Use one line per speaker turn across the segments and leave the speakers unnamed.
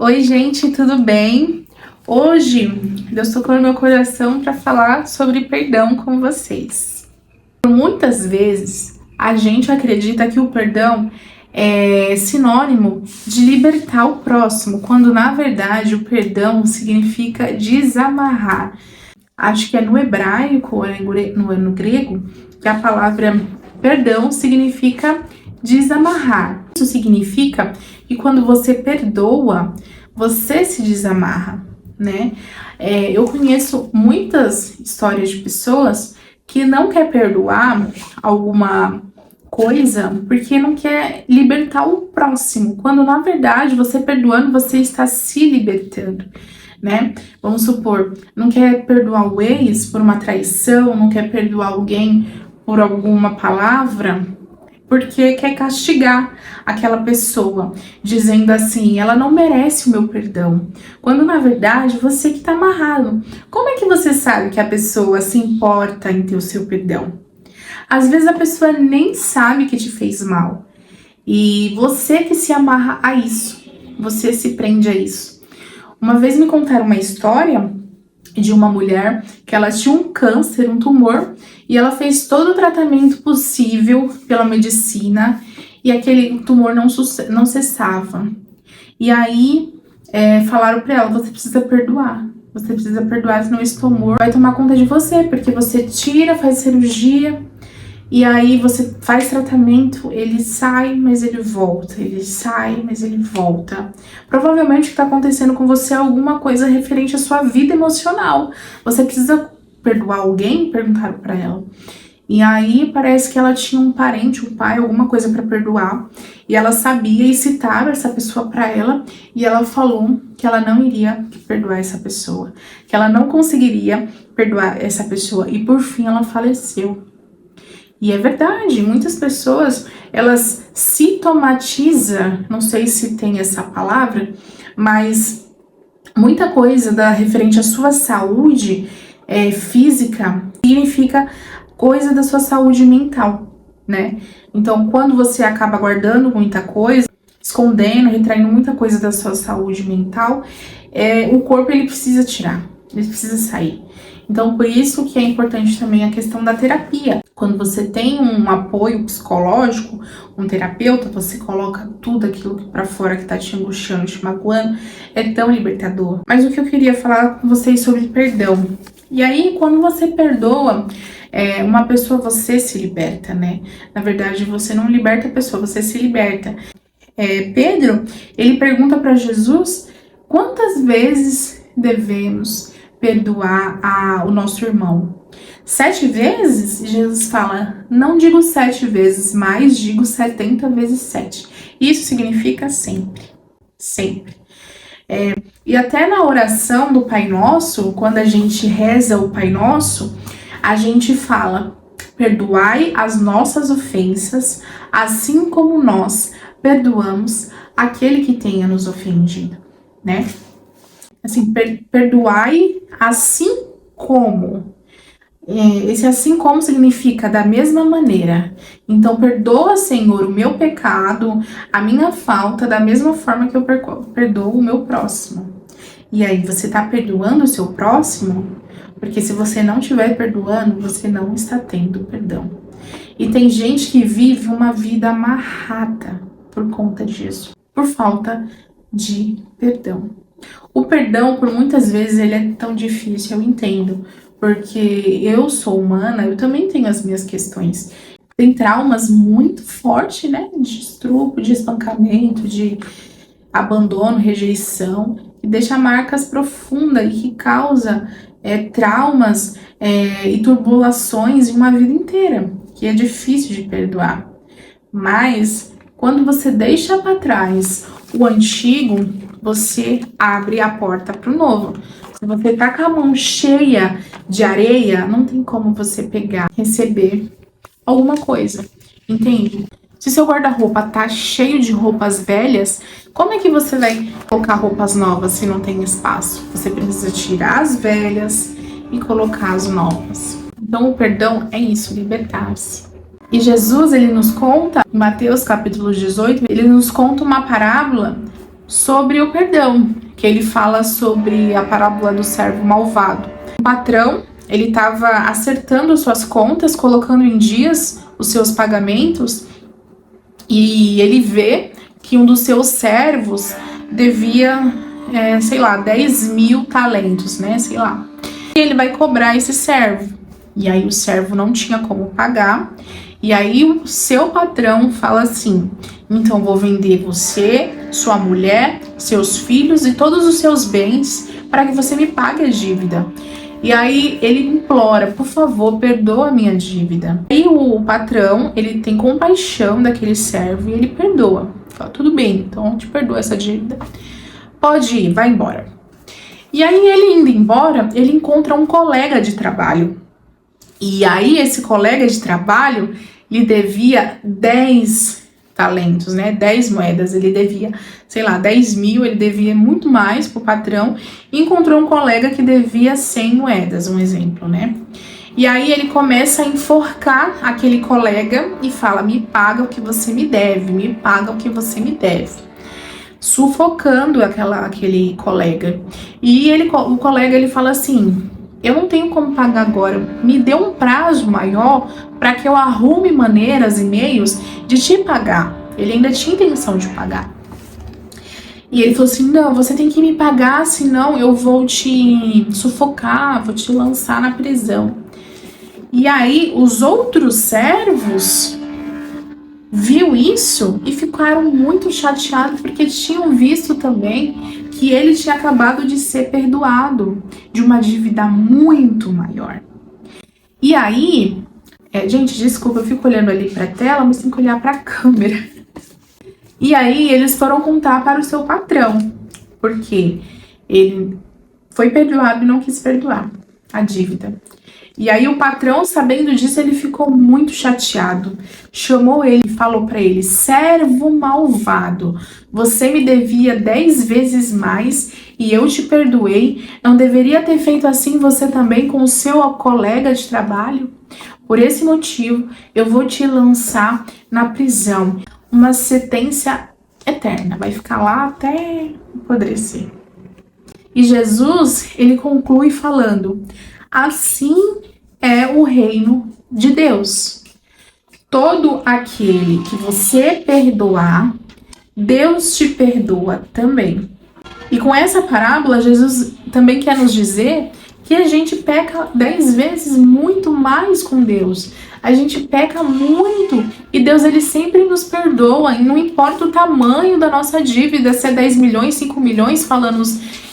Oi, gente, tudo bem? Hoje Deus tocou no meu coração para falar sobre perdão com vocês. Por muitas vezes, a gente acredita que o perdão é sinônimo de libertar o próximo, quando na verdade o perdão significa desamarrar. Acho que é no hebraico ou no grego que a palavra perdão significa desamarrar. Isso significa que quando você perdoa, você se desamarra, né? Eu conheço muitas histórias de pessoas que não quer perdoar alguma coisa porque não quer libertar o próximo, quando na verdade você perdoando, você está se libertando, né? Vamos supor, não quer perdoar o ex por uma traição, não quer perdoar alguém por alguma palavra, porque quer castigar aquela pessoa, dizendo assim, ela não merece o meu perdão, quando na verdade você que tá amarrado. Como é que você sabe que a pessoa se importa em ter o seu perdão? Às vezes a pessoa nem sabe que te fez mal, e você que se amarra a isso, você se prende a isso. Uma vez me contaram uma história de uma mulher que ela tinha um câncer, um tumor, e ela fez todo o tratamento possível pela medicina e aquele tumor não cessava. E aí falaram para ela, você precisa perdoar, senão esse tumor vai tomar conta de você, porque você tira, faz cirurgia, e aí você faz tratamento, ele sai, mas ele volta, ele sai, mas ele volta. Provavelmente o que está acontecendo com você é alguma coisa referente à sua vida emocional. Você precisa perdoar alguém? Perguntaram para ela. E aí parece que ela tinha um parente, um pai, alguma coisa para perdoar. E ela sabia e citaram essa pessoa para ela. E ela falou que ela não iria perdoar essa pessoa, que ela não conseguiria perdoar essa pessoa. E por fim ela faleceu. E é verdade, muitas pessoas, elas sintomatizam, não sei se tem essa palavra, mas muita coisa referente à sua saúde física significa coisa da sua saúde mental, né? Então, quando você acaba guardando muita coisa, escondendo, retraindo muita coisa da sua saúde mental, o corpo ele precisa tirar, ele precisa sair. Então, por isso que é importante também a questão da terapia. Quando você tem um apoio psicológico, um terapeuta, você coloca tudo aquilo para fora que tá te angustiando, te magoando, é tão libertador. Mas o que eu queria falar com vocês sobre perdão. E aí, quando você perdoa uma pessoa, você se liberta, né? Na verdade, você não liberta a pessoa, você se liberta. Pedro, ele pergunta para Jesus, quantas vezes devemos perdoar o nosso irmão? 7 vezes? Jesus fala, não digo 7 vezes, mas digo 70 vezes 7. Isso significa sempre, sempre. E até na oração do Pai Nosso, quando a gente reza o Pai Nosso, a gente fala, perdoai as nossas ofensas, assim como nós perdoamos aquele que tenha nos ofendido, né? Assim, perdoai assim como. Esse assim como significa da mesma maneira. Então, perdoa, Senhor, o meu pecado, a minha falta, da mesma forma que eu perdoo o meu próximo. E aí, você está perdoando o seu próximo? Porque se você não estiver perdoando, você não está tendo perdão. E tem gente que vive uma vida amarrada por conta disso, por falta de perdão. O perdão, por muitas vezes, ele é tão difícil, eu entendo, porque eu sou humana, eu também tenho as minhas questões. Tem traumas muito fortes, né, de estupro, de espancamento, de abandono, rejeição, que deixa marcas profundas e que causa traumas e turbulações de uma vida inteira, que é difícil de perdoar. Mas, quando você deixa para trás o antigo, você abre a porta para o novo. Se você tá com a mão cheia de areia, não tem como você pegar, receber alguma coisa, entende? Se seu guarda-roupa tá cheio de roupas velhas, como é que você vai colocar roupas novas se não tem espaço? Você precisa tirar as velhas e colocar as novas. Então, o perdão é isso, libertar-se. E Jesus, ele nos conta, em Mateus capítulo 18, ele nos conta uma parábola sobre o perdão, que ele fala sobre a parábola do servo malvado. O patrão, ele estava acertando suas contas, colocando em dias os seus pagamentos, e ele vê que um dos seus servos devia, 10 mil talentos, né, E ele vai cobrar esse servo. E aí o servo não tinha como pagar. E aí o seu patrão fala assim: então vou vender você, sua mulher, seus filhos e todos os seus bens para que você me pague a dívida. E aí ele implora: por favor, perdoa a minha dívida. E o patrão, ele tem compaixão daquele servo e ele perdoa. Fala: tudo bem, então eu te perdoo essa dívida. Pode ir, vai embora. E aí ele indo embora, ele encontra um colega de trabalho. E aí esse colega de trabalho lhe devia 10 talentos, né? 10 moedas. Ele devia, 10 mil, ele devia muito mais pro patrão. E encontrou um colega que devia 100 moedas, um exemplo, né? E aí ele começa a enforcar aquele colega e fala: me paga o que você me deve, me paga o que você me deve. Sufocando aquele colega. E o colega, ele fala assim: eu não tenho como pagar agora, me dê um prazo maior para que eu arrume maneiras e meios de te pagar. Ele ainda tinha intenção de pagar. E ele falou assim: não, você tem que me pagar, senão eu vou te sufocar, vou te lançar na prisão. E aí os outros servos viu isso e ficaram muito chateados, porque tinham visto também que ele tinha acabado de ser perdoado de uma dívida muito maior. E aí, gente, desculpa, eu fico olhando ali para a tela, mas tem que olhar para a câmera. E aí eles foram contar para o seu patrão, porque ele foi perdoado e não quis perdoar a dívida. E aí o patrão, sabendo disso, ele ficou muito chateado. Chamou ele e falou para ele: servo malvado, você me devia 10 vezes mais e eu te perdoei. Não deveria ter feito assim você também com o seu colega de trabalho? Por esse motivo, eu vou te lançar na prisão, uma sentença eterna. Vai ficar lá até apodrecer. E Jesus, ele conclui falando: assim é o reino de Deus. Todo aquele que você perdoar, Deus te perdoa também. E com essa parábola, Jesus também quer nos dizer que a gente peca 10 vezes muito mais com Deus. A gente peca muito e Deus, ele sempre nos perdoa, e não importa o tamanho da nossa dívida, se é 10 milhões, 5 milhões, falando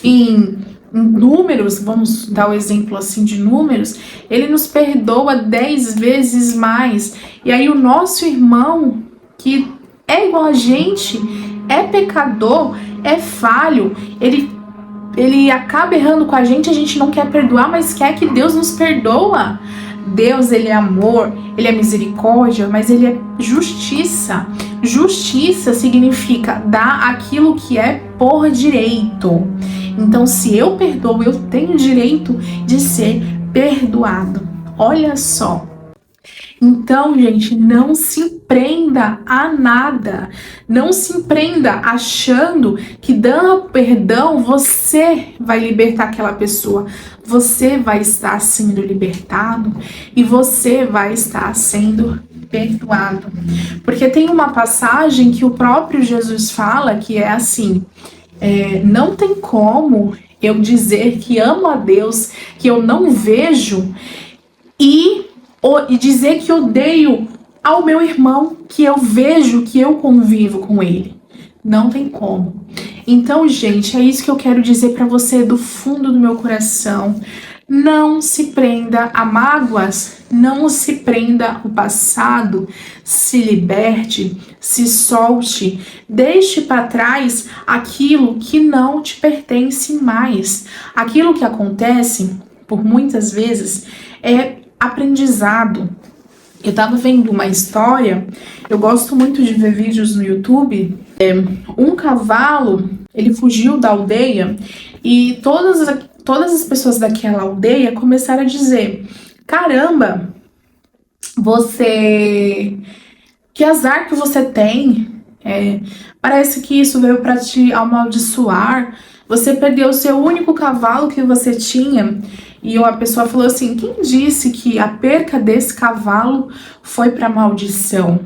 em números, vamos dar o exemplo assim de números, ele nos perdoa 10 vezes mais. E aí o nosso irmão, que é igual a gente, é pecador, é falho, ele acaba errando com a gente não quer perdoar, mas quer que Deus nos perdoa. Deus, ele é amor, ele é misericórdia, mas ele é justiça. Justiça significa dar aquilo que é por direito. Então, se eu perdoo, eu tenho direito de ser perdoado. Olha só. Então, gente, não se prenda a nada. Não se prenda achando que dando perdão você vai libertar aquela pessoa. Você vai estar sendo libertado e você vai estar sendo perdoado. Porque tem uma passagem que o próprio Jesus fala que é assim: não tem como eu dizer que amo a Deus, que eu não vejo, e dizer que odeio ao meu irmão, que eu vejo, que eu convivo com ele. Não tem como. Então, gente, é isso que eu quero dizer para você do fundo do meu coração. Não se prenda a mágoas, não se prenda ao passado, se liberte, se solte, deixe para trás aquilo que não te pertence mais. Aquilo que acontece, por muitas vezes, é aprendizado. Eu estava vendo uma história, eu gosto muito de ver vídeos no YouTube. Um cavalo, ele fugiu da aldeia e todas as pessoas daquela aldeia começaram a dizer: caramba, que azar que você tem, Parece que isso veio para te amaldiçoar. Você perdeu o seu único cavalo que você tinha. E a pessoa falou assim: quem disse que a perca desse cavalo foi para maldição?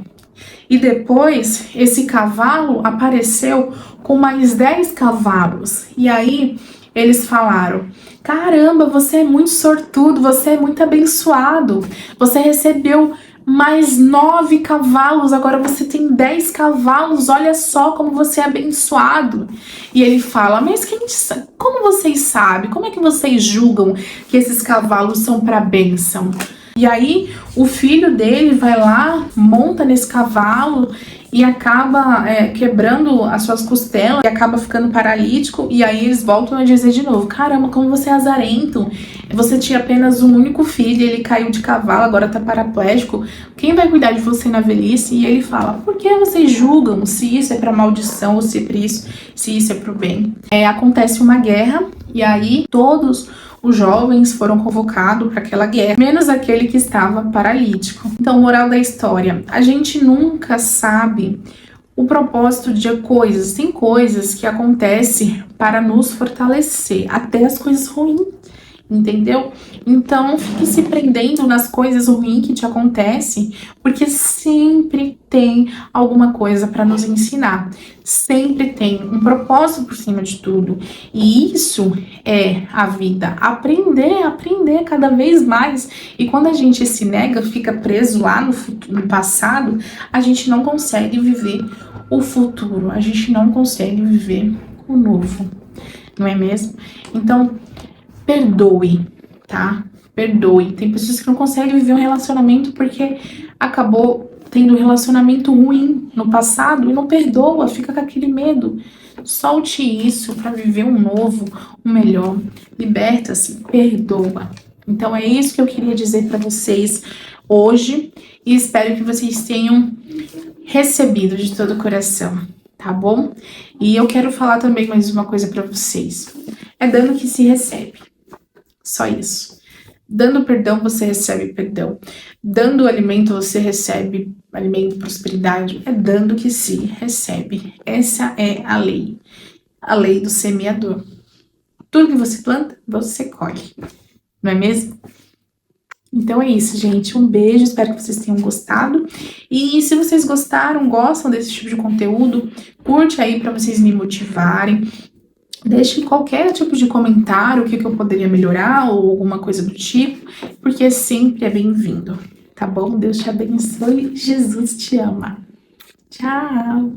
E depois esse cavalo apareceu com mais 10 cavalos. E aí eles falaram: caramba, você é muito sortudo, você é muito abençoado. Você recebeu mais 9 cavalos, agora você tem 10 cavalos, olha só como você é abençoado. E ele fala: mas como vocês sabem? Como é que vocês julgam que esses cavalos são para bênção? E aí o filho dele vai lá, monta nesse cavalo e acaba quebrando as suas costelas e acaba ficando paralítico. E aí eles voltam a dizer de novo: caramba, como você é azarento, você tinha apenas um único filho, ele caiu de cavalo, agora tá paraplégico, quem vai cuidar de você na velhice? E ele fala: por que vocês julgam se isso é pra maldição ou se isso é pro bem? Acontece uma guerra e aí todos os jovens foram convocados para aquela guerra, menos aquele que estava paralítico. Então, moral da história: a gente nunca sabe o propósito de coisas. Tem coisas que acontecem para nos fortalecer, até as coisas ruins, entendeu? Então, não fique se prendendo nas coisas ruins que te acontecem, porque sempre tem alguma coisa para nos ensinar. Sempre tem um propósito por cima de tudo. E isso é a vida. Aprender cada vez mais. E quando a gente se nega, fica preso lá no passado, a gente não consegue viver o futuro. A gente não consegue viver o novo. Não é mesmo? Então, perdoe, tá? Perdoe. Tem pessoas que não conseguem viver um relacionamento porque acabou tendo um relacionamento ruim no passado e não perdoa, fica com aquele medo. Solte isso para viver um novo, um melhor. Liberta-se, perdoa. Então é isso que eu queria dizer para vocês hoje e espero que vocês tenham recebido de todo o coração, tá bom? E eu quero falar também mais uma coisa para vocês. É dando que se recebe. Só isso. Dando perdão, você recebe perdão. Dando alimento, você recebe alimento, prosperidade. É dando que se recebe. Essa é a lei. A lei do semeador. Tudo que você planta, você colhe. Não é mesmo? Então é isso, gente. Um beijo, espero que vocês tenham gostado. E se vocês gostam desse tipo de conteúdo, curte aí para vocês me motivarem. Deixe qualquer tipo de comentário, o que eu poderia melhorar ou alguma coisa do tipo, porque sempre é bem-vindo, tá bom? Deus te abençoe, Jesus te ama. Tchau!